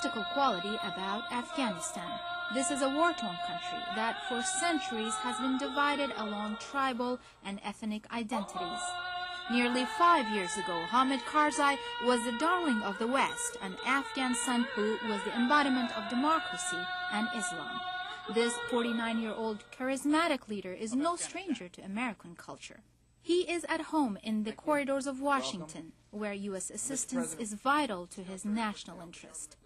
mystical quality about Afghanistan. This is a war-torn country that for centuries has been divided along tribal and ethnic identities. Nearly 5 years ago, Hamid Karzai was the darling of the West, an Afghan son who was the embodiment of democracy and Islam. This 49-year-old charismatic leader is no stranger to American culture. He is at home in the corridors of Washington, where U.S. assistance is vital to his national interest.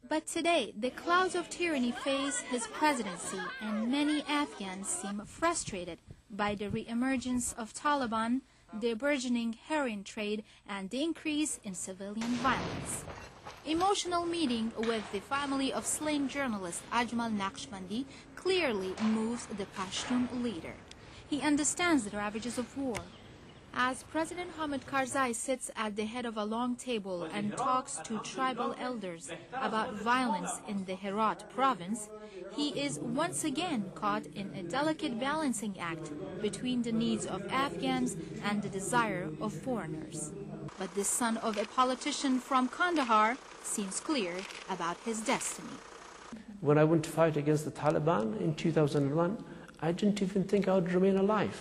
But today, the clouds of tyranny face his presidency, and many Afghans seem frustrated by the re-emergence of Taliban, the burgeoning heroin trade, and the increase in civilian violence. Emotional meeting with the family of slain journalist Ajmal Naqshbandi clearly moves the Pashtun leader. He understands the ravages of war. As President Hamid Karzai sits at the head of a long table and talks to tribal elders about violence in the Herat province, he is once again caught in a delicate balancing act between the needs of Afghans and the desire of foreigners. But the son of a politician from Kandahar seems clear about his destiny. When I went to fight against the Taliban in 2001, I didn't even think I would remain alive.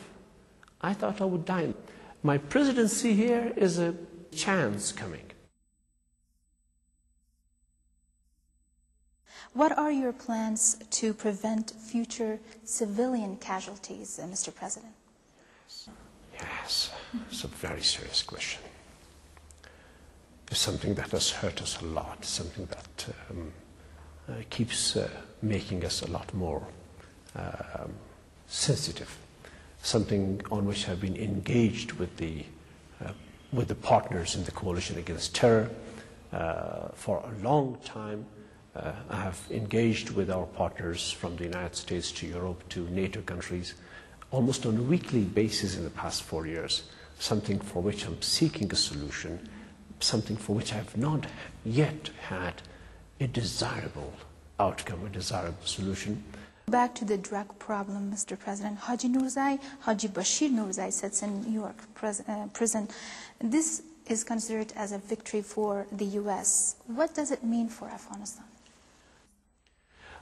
I thought I would die. My presidency here is a chance coming. What are your plans to prevent future civilian casualties, Mr. President? Yes, it's a very serious question. It's something that has hurt us a lot, something that keeps making us a lot more sensitive, something on which I've been engaged with the partners in the coalition against terror for a long time. I have engaged with our partners from the United States to Europe to NATO countries almost on a weekly basis in the past 4 years, something for which I'm seeking a solution, something for which I have not yet had a desirable outcome, a desirable solution. Back to the drug problem, Mr. President. Haji Bashir Nurzai sits in New York prison. This is considered as a victory for the U.S. What does it mean for Afghanistan?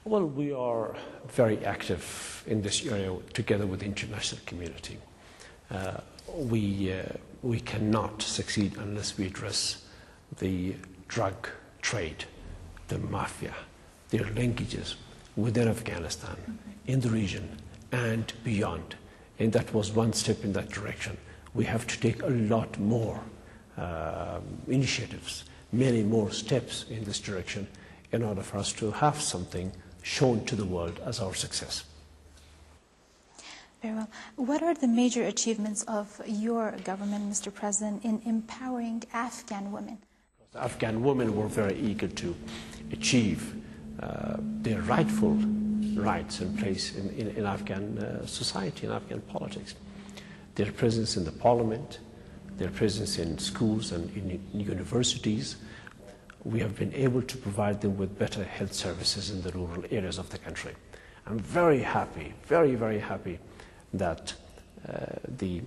Well, we are very active in this area together with the international community. We cannot succeed unless we address the drug trade, the mafia, their linkages within Afghanistan, in the region, and beyond. And that was one step in that direction. We have to take a lot more initiatives, many more steps in this direction in order for us to have something shown to the world as our success. Very well. What are the major achievements of your government, Mr. President, in empowering Afghan women? The Afghan women were very eager to achieve their rightful rights and place in Afghan society, in Afghan politics. Their presence in the parliament, their presence in schools and in universities. We have been able to provide them with better health services in the rural areas of the country. I'm very happy, very, very happy that the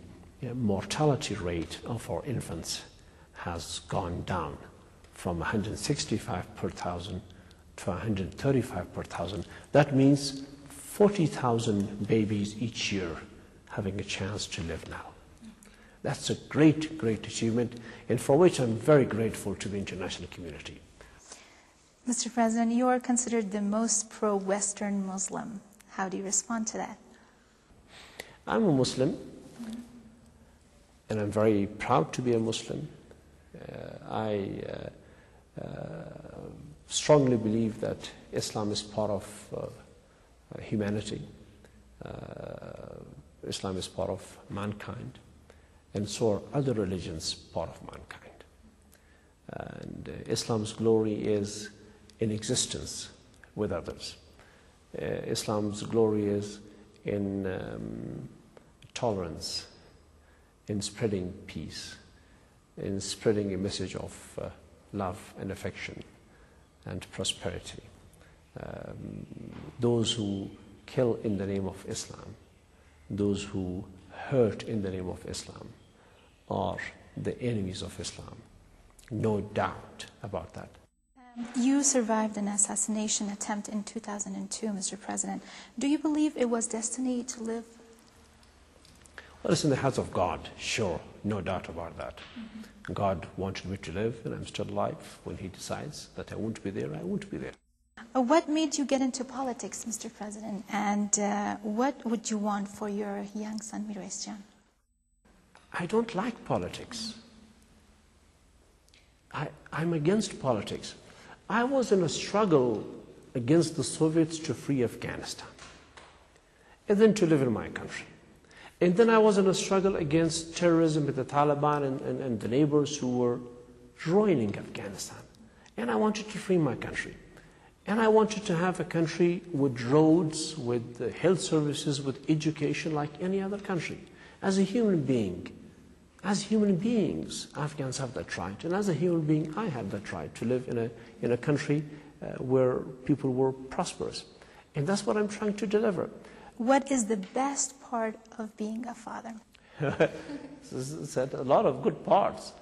mortality rate of our infants has gone down from 165 per thousand to 135 per thousand. That means 40,000 babies each year having a chance to live now. That's a great, great achievement, and for which I'm very grateful to the international community. Mr. President, you are considered the most pro-Western Muslim. How do you respond to that? I'm a Muslim, and I'm very proud to be a Muslim. I strongly believe that Islam is part of humanity. Islam is part of mankind, and so are other religions part of mankind. And Islam's glory is in existence with others. Islam's glory is in tolerance, in spreading peace, in spreading a message of love and affection and prosperity. Those who kill in the name of Islam, those who hurt in the name of Islam, are the enemies of Islam. No doubt about that. You survived an assassination attempt in 2002, Mr. President. Do you believe it was destiny to live? Well, it's in the hands of God, sure, no doubt about that. God wanted me to live, and I'm still alive. When He decides that I won't be there, I won't be there. What made you get into politics, Mr. President, and what would you want for your young son, Mirwais-Jan? I don't like politics. I'm against politics. I was in a struggle against the Soviets to free Afghanistan, and then to live in my country. And then I was in a struggle against terrorism with the Taliban and the neighbors who were ruining Afghanistan. And I wanted to free my country. And I wanted to have a country with roads, with health services, with education like any other country. As a human being, as human beings, Afghans have that right. And as a human being, I have that right to live in a country where people were prosperous. And that's what I'm trying to deliver. What is the best part of being a father? Said a lot of good parts.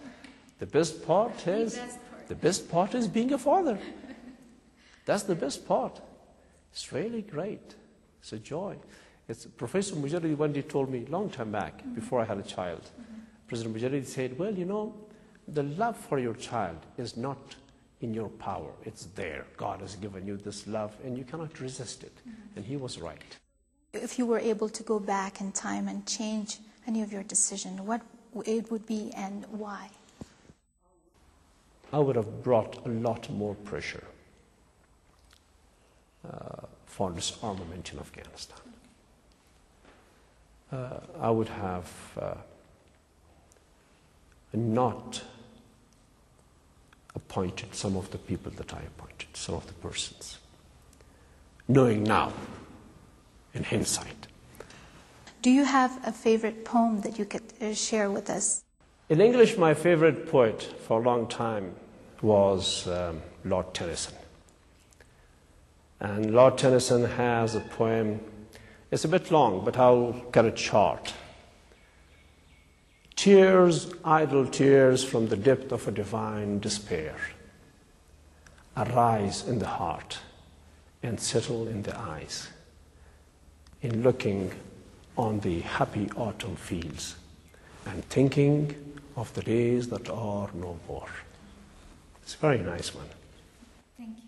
The best part is being a father. That's the best part. It's really great. It's a joy. Professor Mujahid one day told me a long time back, before I had a child. President Mujahid said, well, you know, the love for your child is not in your power. It's there. God has given you this love, and you cannot resist it. And he was right. If you were able to go back in time and change any of your decision, what it would be and why? I would have brought a lot more pressure for disarmament in Afghanistan. I would have not appointed some of the people that I appointed, some of the persons, knowing now, in hindsight. Do you have a favorite poem that you could share with us? In English, my favorite poet for a long time was Lord Tennyson. And Lord Tennyson has a poem, it's a bit long, but I'll cut it short. Tears, idle tears from the depth of a divine despair, arise in the heart and settle in the eyes, in looking on the happy autumn fields and thinking of the days that are no more. It's a very nice one. Thank you.